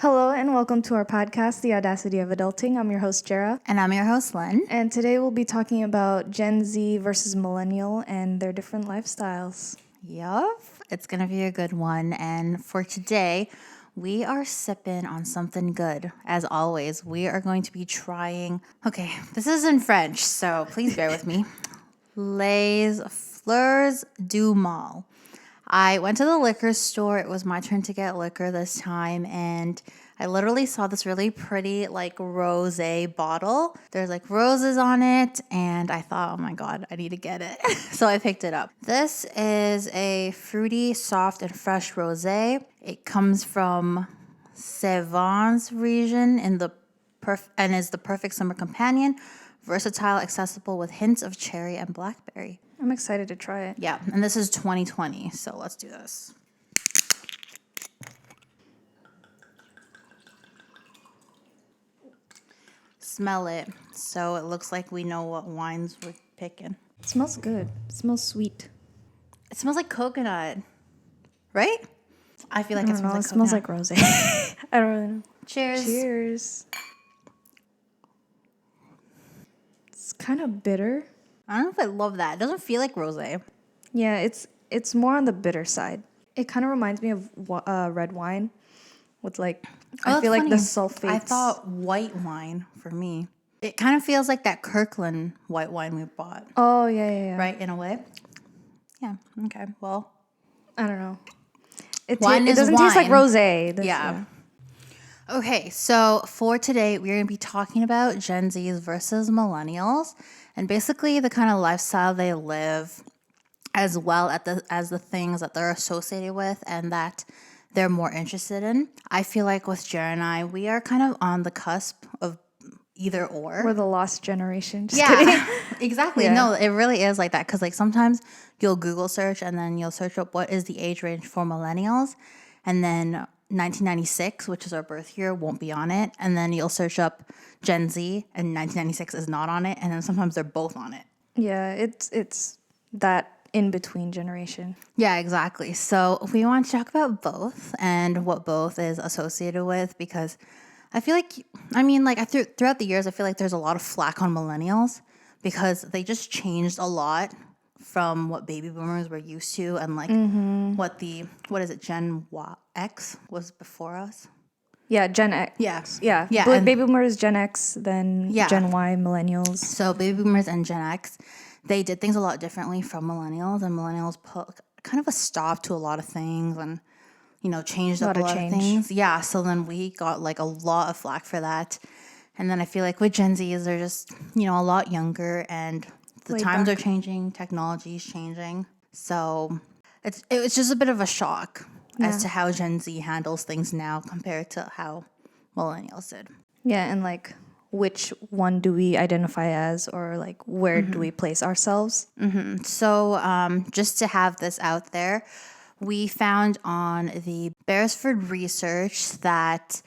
Hello and welcome to our podcast, The Audacity of Adulting. I'm your host, Jaira. And I'm your host, Lynn. And today we'll be talking about Gen Z versus Millennial and their different lifestyles. Yup, it's going to be a good one. And for today, we are sipping on something good. As always, we are going to be trying, okay, this is in French, so please bear with me. Les Fleurs du Mal. I went to the liquor store. It was my turn to get liquor this time, and I literally saw this really pretty rosé bottle. There's roses on it, and I thought, oh my god, I need to get it. So I picked it up. This is a fruity, soft, and fresh rosé. It comes from Cévennes region and is the perfect summer companion, versatile, accessible with hints of cherry and blackberry. I'm excited to try it. Yeah, and this is 2020, so let's do this. Smell it. So it looks like we know what wines we're picking. It smells good. It smells sweet. It smells like coconut, right? I feel like it smells like coconut. Smells like rosé. I don't really know. Cheers. Cheers. It's kind of bitter. I don't know if I love that. It doesn't feel like rosé. Yeah, it's more on the bitter side. It kind of reminds me of red wine with I feel like the sulfates. I thought white wine for me. It kind of feels like that Kirkland white wine we bought. Oh, yeah. Right, in a way? Yeah, okay, well. I don't know. It wine. doesn't taste like rosé. Yeah. Okay, so for today, we're going to be talking about Gen Zs versus Millennials and basically the kind of lifestyle they live as well as the things that they're associated with and that they're more interested in. I feel like with Jaira and I, we are kind of on the cusp of either or. We're the lost generation. Just kidding. Exactly. Yeah. No, it really is like that because sometimes you'll Google search and then you'll search up what is the age range for Millennials, and then 1996, which is our birth year, won't be on it. And then you'll search up Gen Z and 1996 is not on it. And then sometimes they're both on it. Yeah, it's that in-between generation. Yeah, exactly. So we want to talk about both and what both is associated with because I feel like, throughout the years, I feel like there's a lot of flack on millennials because they just changed a lot from what baby boomers were used to and what is it, Gen X was before us? Yeah, Gen X. Yeah. Baby boomers, Gen X, then Gen Y, millennials. So baby boomers and Gen X, they did things a lot differently from millennials, and millennials put kind of a stop to a lot of things and, changed up a lot of things. Yeah, so then we got a lot of flack for that. And then I feel like with Gen Zs, they're just, a lot younger and the times are changing, technology is changing. So it's just a bit of a shock as to how Gen Z handles things now compared to how millennials did. Yeah, and which one do we identify as or where do we place ourselves? Mm-hmm. So just to have this out there, we found on the Beresford research that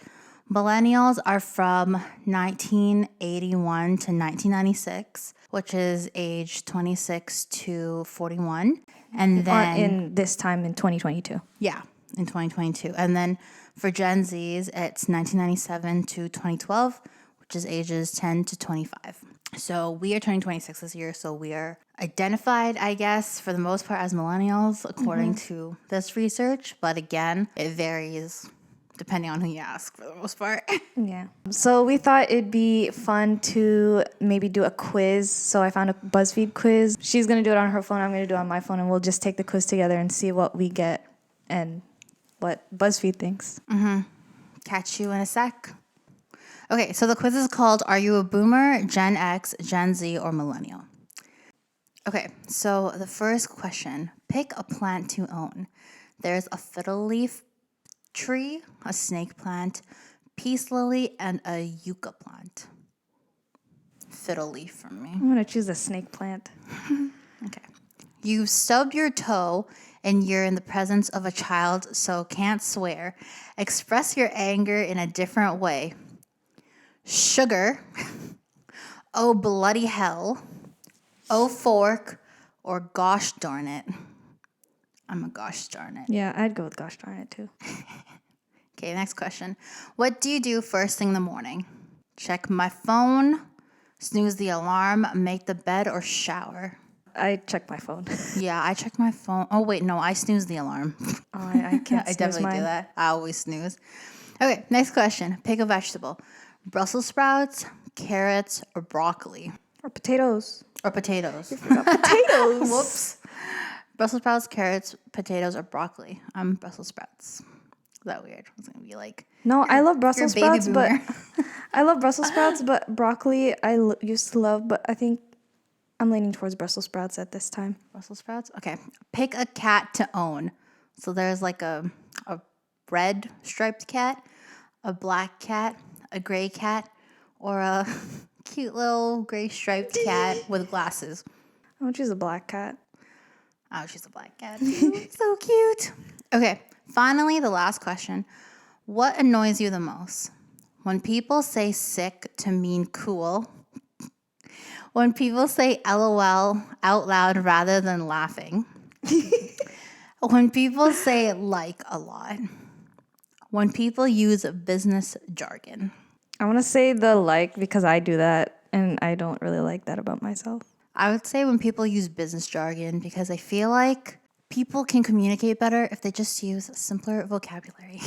millennials are from 1981 to 1996, which is age 26 to 41. And then in this time in 2022. Yeah, in 2022. And then for Gen Zs, it's 1997 to 2012, which is ages 10 to 25. So we are turning 26 this year, so we are identified, I guess, for the most part as millennials, according to this research. But again, it varies depending on who you ask for the most part. Yeah. So we thought it'd be fun to maybe do a quiz. So I found a Buzzfeed quiz. She's going to do it on her phone. I'm going to do it on my phone. And we'll just take the quiz together and see what we get and what BuzzFeed thinks. Mm-hmm. Catch you in a sec. Okay, so the quiz is called, Are You a Boomer, Gen X, Gen Z, or Millennial? Okay, so the first question, pick a plant to own. There's a fiddle leaf tree, a snake plant, peace lily, and a yucca plant. Fiddle leaf for me. I'm going to choose a snake plant. Okay. You stubbed your toe and you're in the presence of a child, so can't swear. Express your anger in a different way. Sugar. Oh, bloody hell. Oh, fork. Or gosh darn it. I'm a gosh darn it. Yeah, I'd go with gosh darn it too. Okay, next question. What do you do first thing in the morning? Check my phone, snooze the alarm, make the bed, or shower? I check my phone. Yeah, I check my phone. Oh, wait, no, I snooze the alarm. Oh, I can't I snooze definitely mine. do that. I always snooze. Okay, next question. Pick a vegetable. Brussels sprouts, carrots, or broccoli? Or potatoes. Or potatoes. Potatoes. Whoops. Brussels sprouts, carrots, potatoes, or broccoli? I'm Brussels sprouts. Is that weird? It's going to be like... No, I love Brussels you're a baby sprouts, but boomer. I love Brussels sprouts, but broccoli used to love, but I think I'm leaning towards Brussels sprouts at this time. Brussels sprouts? Okay. Pick a cat to own. So there's like a red striped cat, a black cat, a gray cat, or a cute little gray striped cat with glasses. I want to choose a black cat. Oh, she's a black cat. So cute. Okay. Finally, the last question. What annoys you the most? When people say sick to mean cool. When people say LOL out loud rather than laughing. When people say like a lot. When people use business jargon. I want to say the like because I do that and I don't really like that about myself. I would say when people use business jargon because I feel like people can communicate better if they just use simpler vocabulary.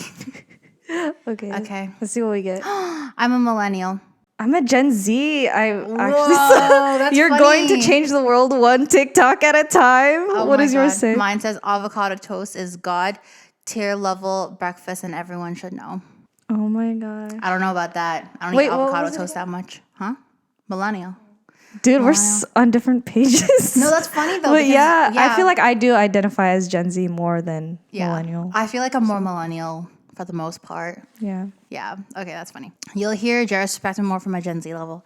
Okay. Let's see what we get. I'm a millennial. I'm a Gen Z. That's You're going to funny. change the world one TikTok at a time. Oh What my does yours God. say? Mine says avocado toast is God tier level breakfast and everyone should know. Oh my God. I don't know about that. I don't Wait, eat what avocado was it toast that much. Huh? Millennial. Dude, we're on different pages. No, that's funny though. But because, yeah, I feel like I do identify as Gen Z more than millennial. I feel like I'm more millennial for the most part. Yeah. Yeah. Okay, that's funny. You'll hear Jaira Spector more from a Gen Z level,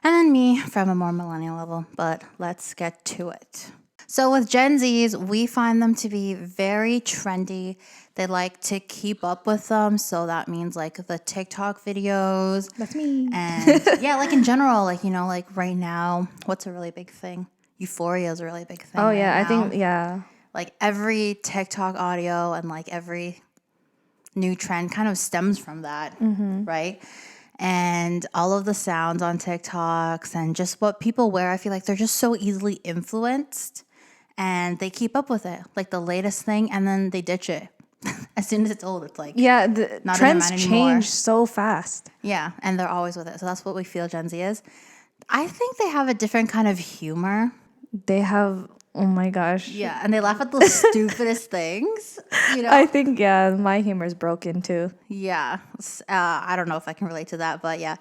and then me from a more millennial level. But let's get to it. So with Gen Zs, we find them to be very trendy. They like to keep up with them. So that means like the TikTok videos. That's me. And yeah, like in general, like, you know, like right now, what's a really big thing? Euphoria is a really big thing. Oh, yeah. right I think, now. yeah. Like every TikTok audio and like every new trend kind of stems from that, right? And all of the sounds on TikToks and just what people wear, I feel like they're just so easily influenced and they keep up with it. Like the latest thing and then they ditch it. As soon as it's old, it's like Yeah, the not trends in demand anymore. change so fast. Yeah, and they're always with it. So that's what we feel Gen Z is. I think they have a different kind of humor. They have, oh my gosh. Yeah, and they laugh at the stupidest things, you know? I think, yeah, my humor is broken too. Yeah. I don't know if I can relate to that, but yeah,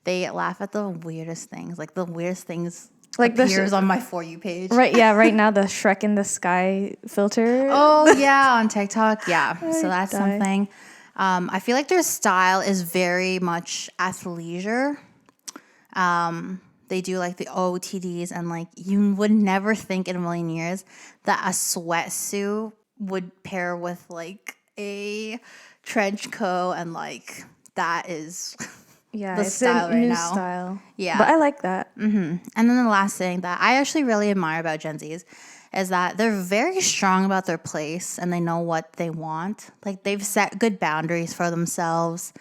they laugh at the weirdest things. Like the weirdest things Like appears on my For You page. Right, yeah, right now the Shrek in the Sky filter. Oh, yeah, on TikTok. Yeah, so that's die. something. I feel like their style is very much athleisure. They do like the OOTDs and like you would never think in a million years that a sweatsuit would pair with like a trench coat and like that is Yeah, the it's style a right new now. style. Yeah. But I like that. And then the last thing that I actually really admire about Gen Zs is that they're very strong about their place and they know what they want. Like they've set good boundaries for themselves.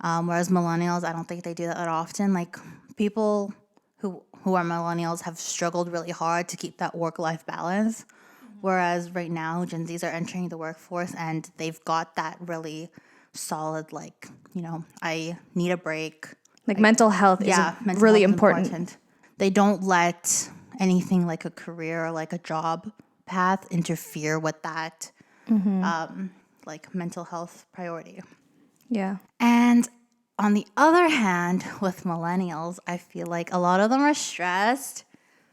Whereas millennials, I don't think they do that often. Like people who are millennials have struggled really hard to keep that work-life balance. Whereas right now, Gen Zs are entering the workforce and they've got that really solid, like, you know, I need a break. Like mental health is Mental really health is important. They don't let anything like a career or like a job path interfere with that like mental health priority. Yeah. And on the other hand, with millennials, I feel like a lot of them are stressed.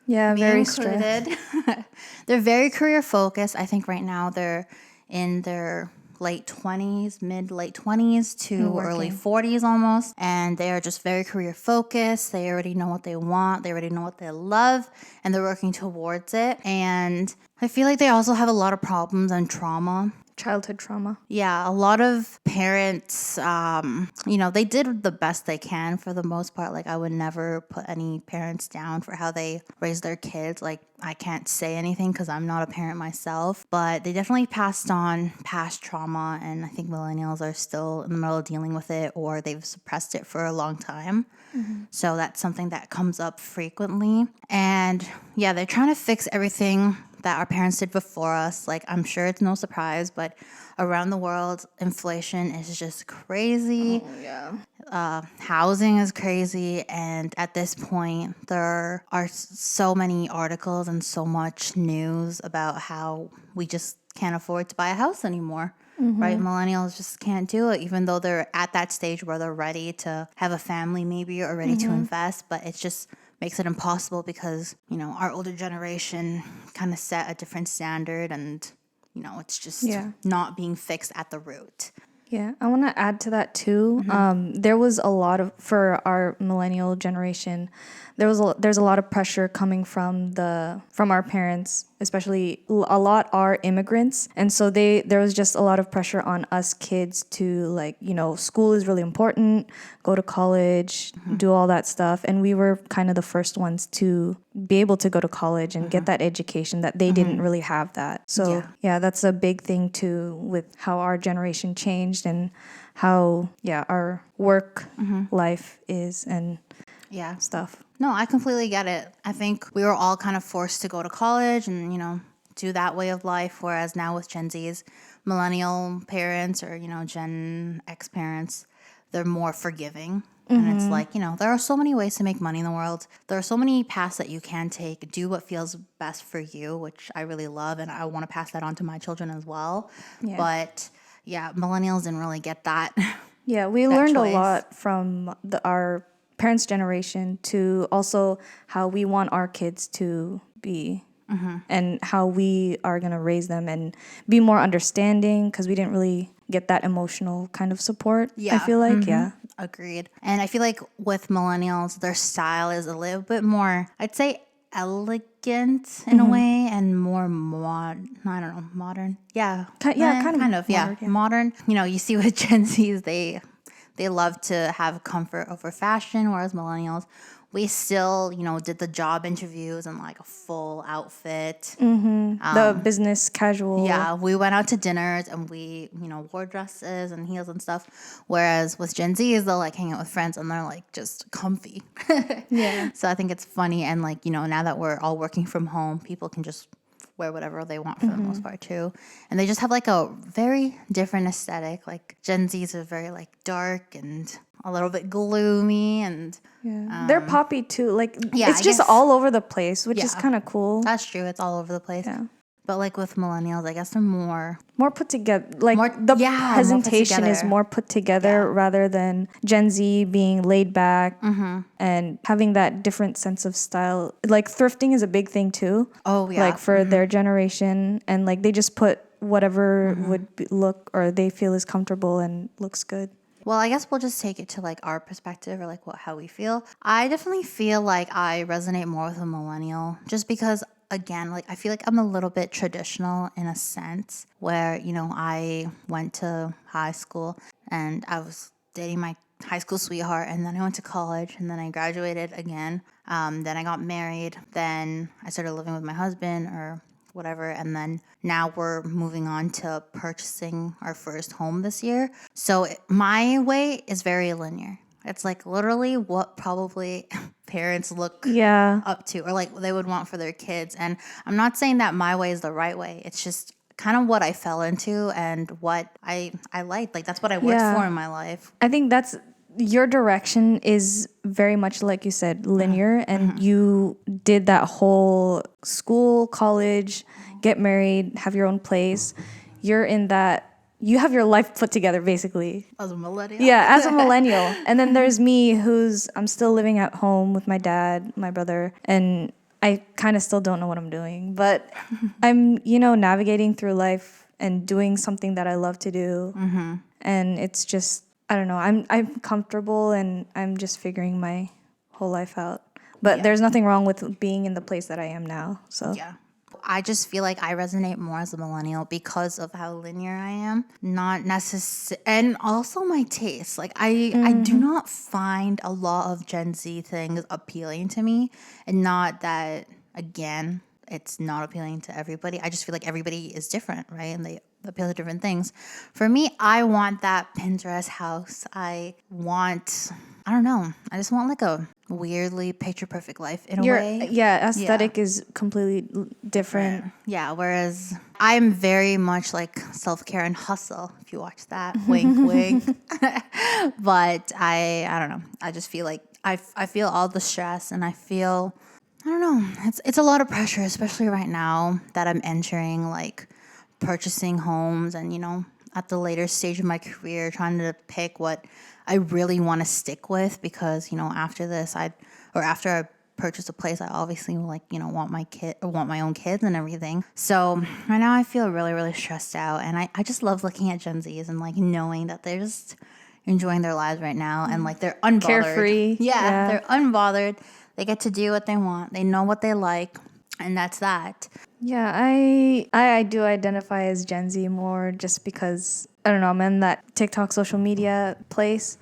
Yeah, Me very stressed. included. They're very career focused. I think right now they're in their late 20s, mid-late 20s to early 40s almost. And they are just very career focused. They already know what they want. They already know what they love. And they're working towards it. And I feel like they also have a lot of problems and trauma. Childhood trauma. Yeah, a lot of parents, they did the best they can for the most part. Like, I would never put any parents down for how they raise their kids. Like, I can't say anything because I'm not a parent myself, but they definitely passed on past trauma, and I think millennials are still in the middle of dealing with it, or they've suppressed it for a long time. So that's something that comes up frequently. And yeah, they're trying to fix everything that our parents did before us. Like, I'm sure it's no surprise, but around the world, inflation is just crazy. Oh, yeah. Housing is crazy. And at this point, there are so many articles and so much news about how we just can't afford to buy a house anymore. Right? Millennials just can't do it, even though they're at that stage where they're ready to have a family maybe or ready to invest. But it just makes it impossible because, our older generation kind of set a different standard, and, it's just not being fixed at the root. Yeah, I want to add to that too. There was a lot of, for our millennial generation, there's a lot of pressure coming from our parents, especially a lot are immigrants, and so there was just a lot of pressure on us kids to, like, school is really important, go to college, do all that stuff, and we were kind of the first ones to be able to go to college and get that education that they didn't really have that. So yeah, that's a big thing too with how our generation changed and how our work life is and stuff. No, I completely get it. I think we were all kind of forced to go to college and, do that way of life. Whereas now with Gen Z's, millennial parents or, Gen X parents, they're more forgiving. And it's like, there are so many ways to make money in the world. There are so many paths that you can take. Do what feels best for you, which I really love. And I want to pass that on to my children as well. Yeah. But yeah, millennials didn't really get that. Yeah, we learned a lot from our parents' generation to also how we want our kids to be and how we are going to raise them and be more understanding, because we didn't really get that emotional kind of support. I feel like. Agreed. And I feel like with millennials, their style is a little bit more, I'd say, elegant in a way, and more modern. Yeah. Kind of. Modern. You see with Gen Zs, they love to have comfort over fashion, whereas millennials, we still, did the job interviews in like a full outfit. The business casual. Yeah, we went out to dinners and we, wore dresses and heels and stuff. Whereas with Gen Zs, they'll like hang out with friends and they're like just comfy. So I think it's funny. And like, now that we're all working from home, people can just wear whatever they want for the most part too. And they just have like a very different aesthetic. Like Gen Zs are very like dark and a little bit gloomy, and they're poppy too. Like it's just all over the place, which is kind of cool. That's true. It's all over the place. Yeah. But like with millennials, I guess they're more put together. Like the presentation is more put together rather than Gen Z being laid back and having that different sense of style. Like thrifting is a big thing too. Oh yeah. Like for their generation, and like they just put whatever would look or they feel is comfortable and looks good. Well, I guess we'll just take it to like our perspective or like how we feel. I definitely feel like I resonate more with a millennial just because, again, like I feel like I'm a little bit traditional in a sense where, I went to high school and I was dating my high school sweetheart, and then I went to college, and then I graduated again. Then I got married. Then I started living with my husband or whatever, and then now we're moving on to purchasing our first home this year. So my way is very linear. It's like literally what probably parents look up to or like they would want for their kids. And I'm not saying that my way is the right way. It's just kind of what I fell into and what I liked. Like that's what I worked for in my life. I think that's your direction is very much like you said, linear, and you did that whole school, college, get married, have your own place. You're in that, you have your life put together basically. As a millennial. Yeah, as a millennial. And then there's me I'm still living at home with my dad, my brother, and I kind of still don't know what I'm doing, but I'm, navigating through life and doing something that I love to do. And it's just, I don't know. I'm comfortable and I'm just figuring my whole life out. But there's nothing wrong with being in the place that I am now. So I just feel like I resonate more as a millennial because of how linear I am. Not necessary, and also my taste. Like I do not find a lot of Gen Z things appealing to me, and not that again, it's not appealing to everybody. I just feel like everybody is different, right? And they appeal to different things. For me, I want that Pinterest house. I don't know. I just want like a weirdly picture perfect life in a way. Yeah, aesthetic is completely different. Yeah, whereas I'm very much like self-care and hustle, if you watch that. Wink, wink. But I don't know. I just feel like I feel all the stress, and I don't know. It's a lot of pressure, especially right now that I'm entering like purchasing homes and, at the later stage of my career, trying to pick what I really want to stick with, because, after this, after I purchase a place, I obviously want my own kids and everything. So right now I feel really, really stressed out, and I just love looking at Gen Zs and like knowing that they're just enjoying their lives right now, and like they're unbothered. Carefree. Yeah, they're unbothered. They get to do what they want. They know what they like, and that's that. Yeah, I do identify as Gen Z more just because, I don't know, I'm in that TikTok social media place,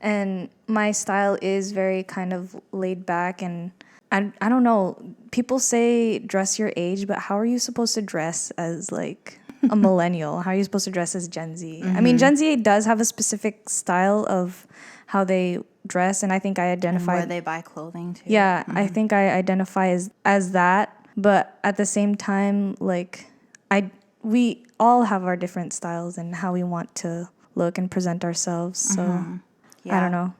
and my style is very kind of laid back, and I don't know, people say dress your age, but how are you supposed to dress as like a millennial? How are you supposed to dress as Gen Z? I mean, Gen Z does have a specific style of how they dress, and I think I identify... And where they buy clothing too. Yeah, I think I identify as that. But at the same time, like, we all have our different styles and how we want to look and present ourselves. So, I don't know.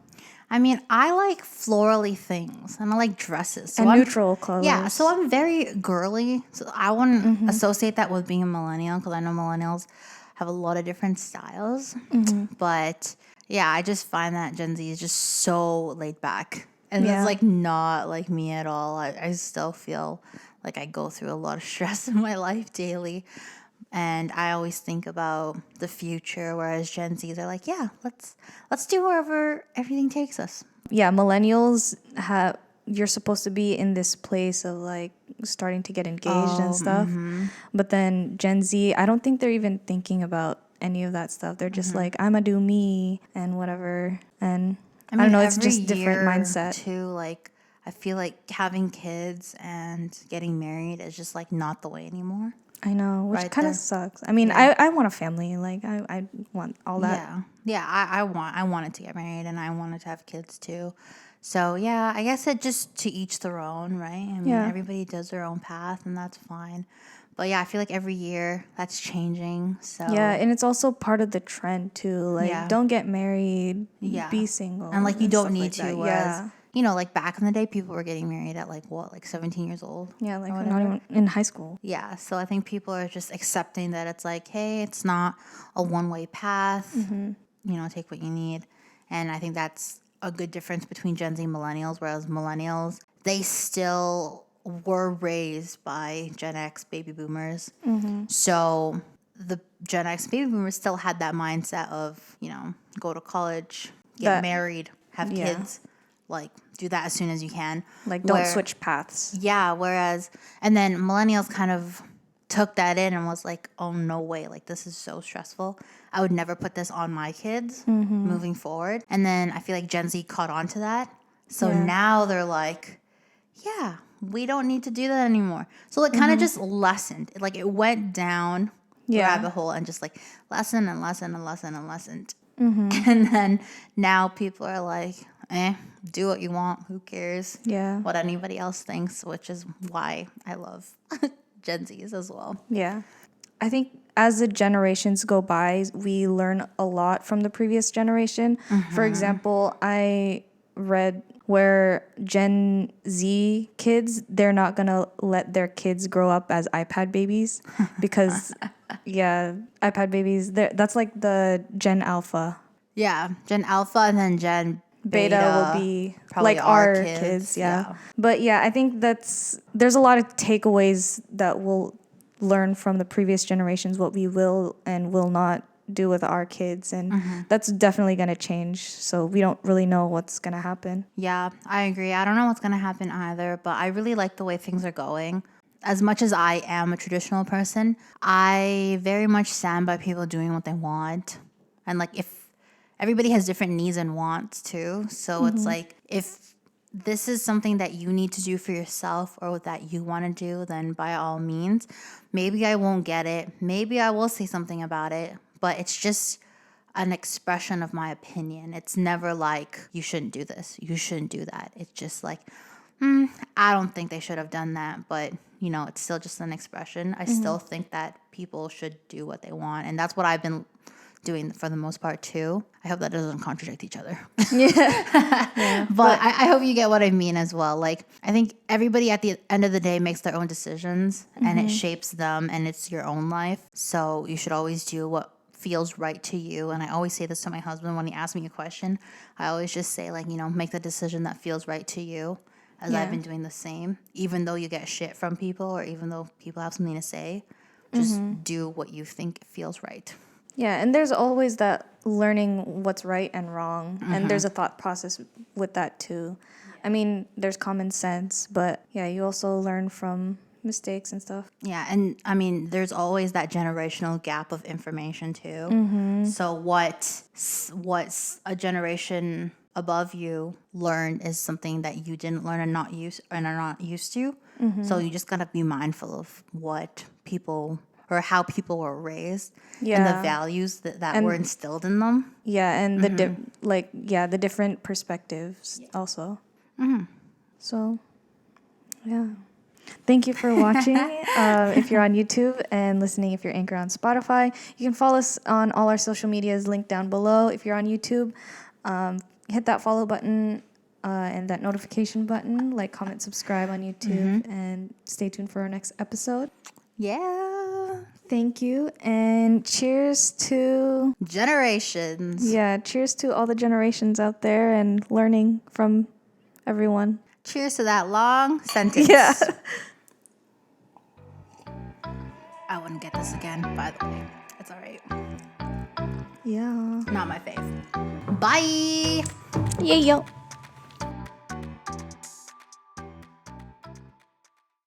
I mean, I like florally things, and I like dresses. So and neutral colors. Yeah, so I'm very girly. So I wouldn't associate that with being a millennial, because I know millennials have a lot of different styles. But yeah, I just find that Gen Z is just so laid back. And it's like not like me at all. I still feel like I go through a lot of stress in my life daily. And I always think about the future, whereas Gen Zs are like, yeah, let's do wherever everything takes us. Yeah, millennials you're supposed to be in this place of like starting to get engaged and stuff. But then Gen Z, I don't think they're even thinking about any of that stuff. They're just like, I'm gonna do me and whatever. And I don't know, it's just different mindset too. Like, I feel like having kids and getting married is just like not the way anymore. I know, which kind of sucks. I mean, I want a family. Like, I want all that. Yeah. I wanted to get married, and I wanted to have kids too. So yeah, I guess it just to each their own, right? I mean, everybody does their own path, and that's fine. But yeah, I feel like every year that's changing. So yeah, and it's also part of the trend too. Like, don't get married, be single, and like you don't need like to. Whereas, like back in the day, people were getting married at like 17 years old. Yeah, like not even in high school. Yeah, so I think people are just accepting that it's like, hey, it's not a one-way path. Take what you need, and I think that's a good difference between Gen Z and millennials. Whereas millennials, they still were raised by Gen X baby boomers. So the Gen X baby boomers still had that mindset of, go to college, get married, have kids, like do that as soon as you can. Like, don't switch paths. Yeah, whereas, and then millennials kind of took that in and was like, oh, no way, like this is so stressful. I would never put this on my kids moving forward. And then I feel like Gen Z caught on to that. So now they're like, yeah, we don't need to do that anymore. So it kind of just lessened. Like it went down the rabbit hole and just like lessened and lessened and lessened and lessened. And then now people are like, do what you want. Who cares? Yeah. What anybody else thinks, which is why I love Gen Zs as well. Yeah. I think as the generations go by, we learn a lot from the previous generation. For example, I read where Gen Z kids, they're not going to let their kids grow up as iPad babies because, iPad babies, that's like the Gen Alpha. Yeah, Gen Alpha and then Gen Beta will be like our kids. Yeah. But yeah, I think there's a lot of takeaways that we'll learn from the previous generations, what we will and will not do with our kids, and that's definitely going to change, so we don't really know what's going to happen. Yeah, I agree. I don't know what's going to happen either, but I really like the way things are going. as much as I am a traditional person, I very much stand by people doing what they want. And like, if everybody has different needs and wants too. So it's like, if this is something that you need to do for yourself or that you want to do, then by all means, maybe I won't get it. Maybe I will say something about it, but it's just an expression of my opinion. It's never like, you shouldn't do this, you shouldn't do that. It's just like, I don't think they should have done that, but it's still just an expression. I still think that people should do what they want, and that's what I've been doing for the most part too. I hope that doesn't contradict each other. Yeah. But I hope you get what I mean as well. Like, I think everybody at the end of the day makes their own decisions, and it shapes them, and it's your own life. So you should always do what feels right to you. And I always say this to my husband when he asks me a question. I always just say, like, make the decision that feels right to you, as I've been doing the same. Even though you get shit from people, or even though people have something to say, just do what you think feels right. Yeah, and there's always that learning what's right and wrong, and there's a thought process with that too. I mean, there's common sense, but yeah, you also learn from mistakes and stuff. Yeah, and I mean, there's always that generational gap of information too. So what's a generation above you learned is something that you didn't learn and are not used to. So you just gotta be mindful of what people or how people were raised and the values that were instilled in them. Yeah, and the different perspectives also. So, yeah. Thank you for watching. If you're on YouTube, and listening if you're Anchor on Spotify, you can follow us on all our social medias linked down below. If you're on YouTube, hit that follow button and that notification button, like, comment, subscribe on YouTube, and stay tuned for our next episode. Yeah. Thank you, and cheers to generations. Yeah, cheers to all the generations out there and learning from everyone. Cheers to that long sentence. Yeah. I wouldn't get this again, by the way. It's all right. Yeah. Not my fave. Bye. Yeah, yo.